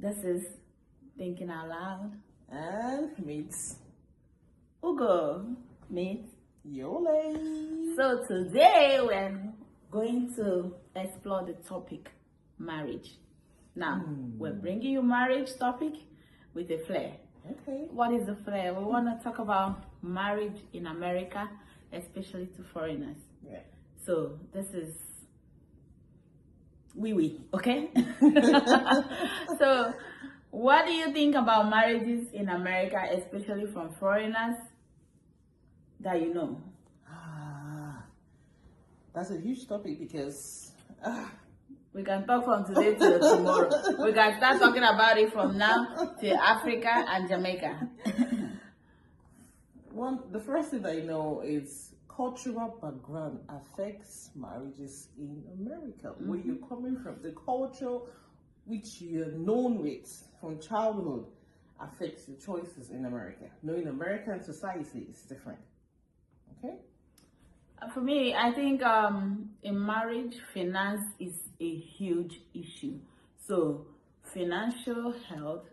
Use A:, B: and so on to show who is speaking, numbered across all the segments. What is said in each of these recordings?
A: This is Thinking Out Loud.
B: And meet
A: Ugo, meet
B: Yole.
A: So today we're going to explore the topic marriage. Now, we're bringing you marriage topic with a flair.
B: Okay.
A: What is the flair? We want to talk about marriage in America, especially to foreigners.
B: Yeah.
A: So this is okay? So what do you think about marriages in America, especially from foreigners that you know?
B: That's a huge topic because
A: we can talk from today to tomorrow. We can start talking about it from now to Africa and Jamaica.
B: The first thing I know is cultural background affects marriages in America. Where you're coming from, the culture which you're known with from childhood affects your choices in America. Knowing American society is different. Okay?
A: For me, I think in marriage, finance is a huge issue. So financial health,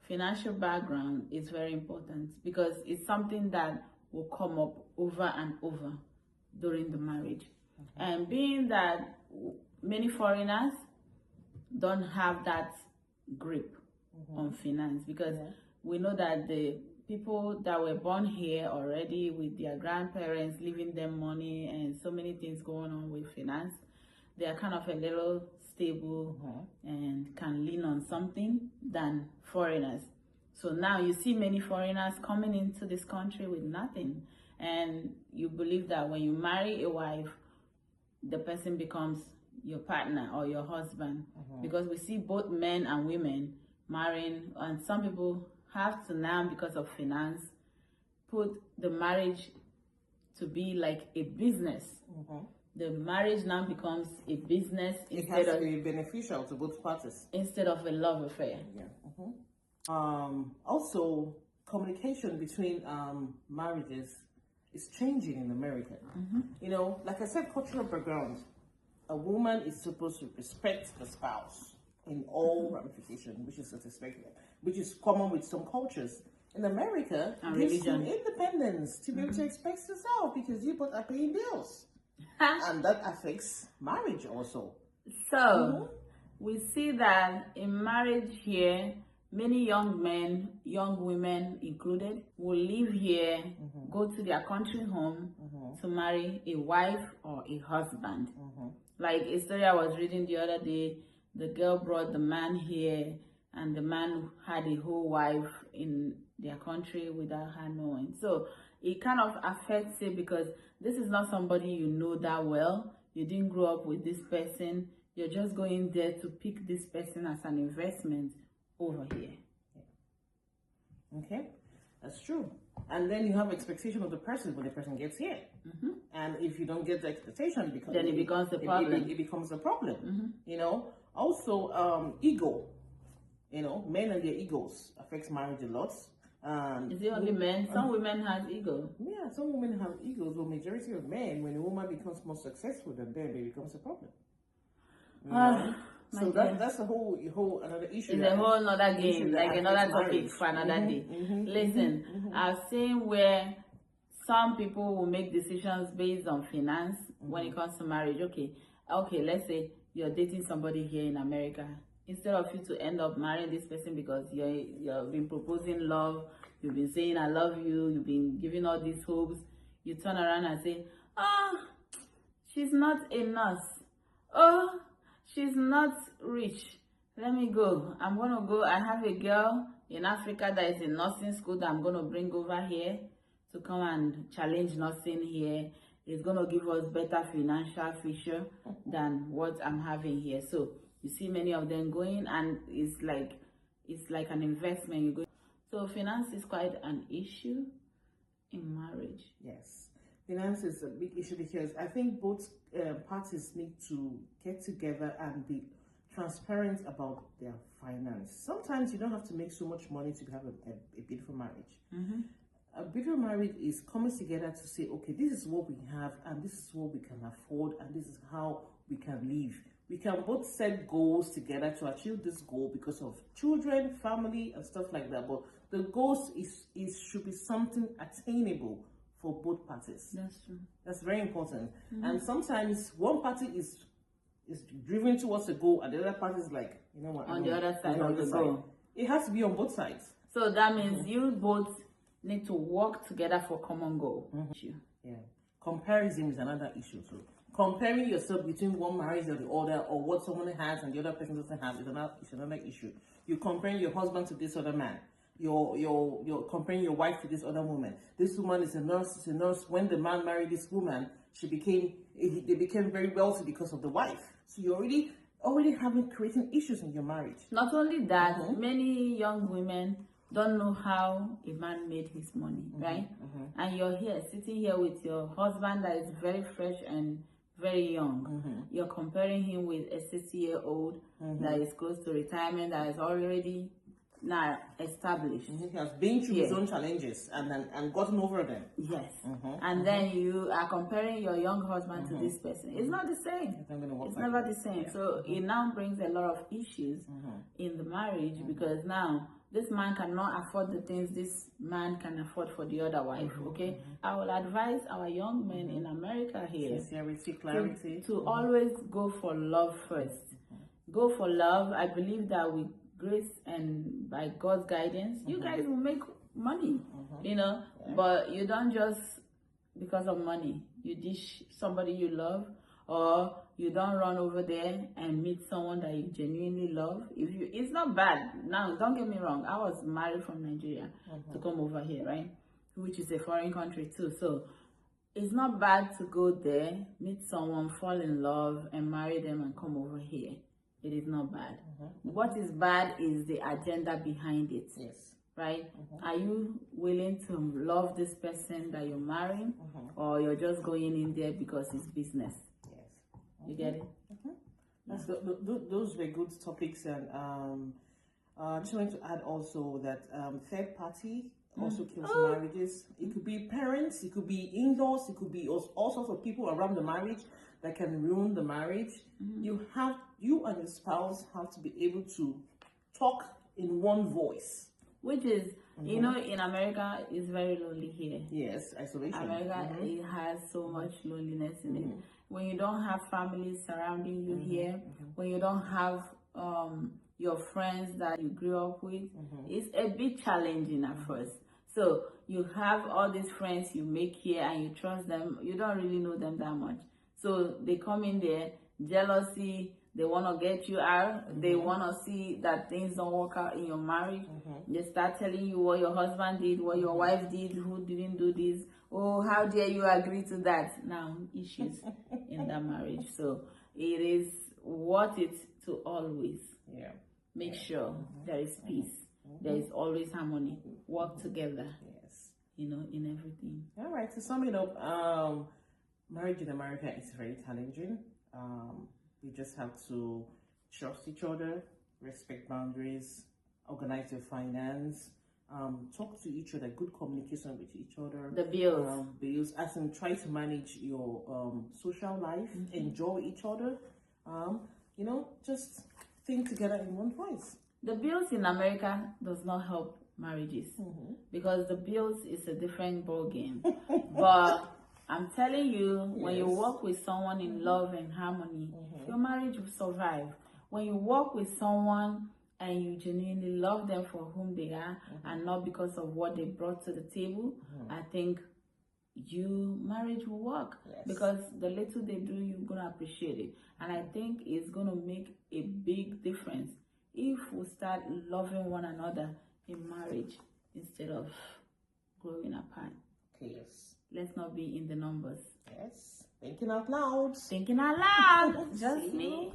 A: financial background is very important because it's something that will come up over and over during the marriage. And being that many foreigners don't have that grip on finance because we know that the people that were born here already with their grandparents leaving them money and so many things going on with finance, they are kind of a little stable and can lean on something than foreigners. So now you see many foreigners coming into this country with nothing, and you believe that when you marry a wife, the person becomes your partner or your husband, because we see both men and women marrying, and some people have to now, because of finance, put the marriage to be like a business. The marriage now becomes a business.
B: It has to be beneficial to both parties
A: instead of a love affair.
B: Yeah. Also, communication between marriages is changing in America. You know, like I said, cultural background. A woman is supposed to respect the spouse in all ramifications, which is common with some cultures. In America, gives you independence to be able to express yourself because you both are paying bills. And that affects marriage also.
A: So, we see that in marriage here, many young men, young women included, will live here, go to their country home to marry a wife or a husband. Like a story I was reading the other day, the girl brought the man here and the man had a whole wife in their country without her knowing. So it kind of affects it because this is not somebody you know that well. You didn't grow up with this person. You're just going there to pick this person as an investment over here.
B: Okay, that's true. And then you have expectation of the person when the person gets here. And if you don't get the expectation,
A: it becomes the problem.
B: It becomes a problem. You know. Also, ego. You know, men and their egos affects marriage a lot.
A: Is it only men? Some women have ego.
B: Yeah, some women have egos, but majority of men, when a woman becomes more successful than them, it becomes a problem. So that's a whole another issue.
A: It's a whole other game, like another topic for another day. Listen, I've seen where some people will make decisions based on finance when it comes to marriage. Okay, let's say you're dating somebody here in America. Instead of you to end up marrying this person because you've been proposing love, you've been saying I love you, you've been giving all these hopes, you turn around and say, she's not a nurse. Oh, she's not rich. Let me go. I'm going to go. I have a girl in Africa that is in nursing school that I'm going to bring over here to come and challenge nursing here. It's going to give us better financial future than what I'm having here. So you see many of them going, and it's like an investment. You go. So finance is quite an issue in marriage.
B: Yes. Finance is a big issue because I think both parties need to get together and be transparent about their finance. Sometimes you don't have to make so much money to have a beautiful marriage. A beautiful marriage is coming together to say, okay, this is what we have and this is what we can afford and this is how we can live we can both set goals together to achieve this goal because of children, family, and stuff like that. But the goals should be something attainable for both parties.
A: That's true.
B: That's very important. And sometimes one party is driven towards a goal, and the other party is like, you know what?
A: On the other side of the goal.
B: It has to be on both sides.
A: So that means you both need to work together for common goal.
B: Yeah. Comparison is another issue too. Comparing yourself between one marriage or the other, or what someone has and the other person doesn't have, is another issue. You're comparing your husband to this other man. You're comparing your wife to this other woman. This woman is a nurse. When the man married this woman, they became very wealthy because of the wife. So you're already creating issues in your marriage.
A: Not only that, many young women don't know how a man made his money, right? And you're sitting here with your husband that is very fresh and very young. You're comparing him with a 60-year-old that is close to retirement, that is already now established.
B: He has been through his own challenges and gotten over them.
A: Yes. And then you are comparing your young husband to this person. It's not the same. It's never the same. So it now brings a lot of issues in the marriage, because now this man cannot afford the things this man can afford for the other wife. Okay, I will advise our young men in America here
B: clarity,
A: to always go for love first. Go for love. I believe that with grace and by God's guidance, you guys will make money. You know, but you don't just because of money you dish somebody you love, or you don't run over there and meet someone that you genuinely love. It's not bad. Now, don't get me wrong. I was married from Nigeria to come over here, right? Which is a foreign country too. So it's not bad to go there, meet someone, fall in love, and marry them and come over here. It is not bad. What is bad is the agenda behind it.
B: Yes.
A: Right? Are you willing to love this person that you're marrying, or you're just going in there because it's business? You get it?
B: Those were good topics, and I just wanted to add also that third party also kills marriages. It could be parents, it could be in-laws, it could be all sorts of people around the marriage that can ruin the marriage. You and your spouse have to be able to talk in one voice.
A: Which is, you know, in America, it's very lonely here.
B: Yes, isolation.
A: America, it has so much loneliness in it. When you don't have families surrounding you here, when you don't have your friends that you grew up with, it's a bit challenging at first. So you have all these friends you make here and you trust them. You don't really know them that much. So they come in there, jealousy, they want to get you out. They want to see that things don't work out in your marriage. They start telling you what your husband did, what your wife did, who didn't do this. Oh, how dare you agree to that? Now, issues in that marriage. So it is worth it to always make sure there is peace. There is always harmony. Work together.
B: Yes.
A: You know, in everything.
B: All right. To sum it up, marriage in America is very challenging. You just have to trust each other, respect boundaries, organize your finance, talk to each other, good communication with each other.
A: The bills.
B: As in try to manage your social life, enjoy each other. You know, just think together in one voice.
A: The bills in America does not help marriages because the bills is a different ball game. But I'm telling you, when you work with someone in love and harmony, your marriage will survive. When you work with someone and you genuinely love them for whom they are and not because of what they brought to the table, I think your marriage will work because the little they do, you're going to appreciate it. And I think it's going to make a big difference if we start loving one another in marriage instead of growing apart.
B: Yes.
A: Let's not be in the numbers.
B: Yes. Thinking out loud.
A: Thinking out loud. Just me.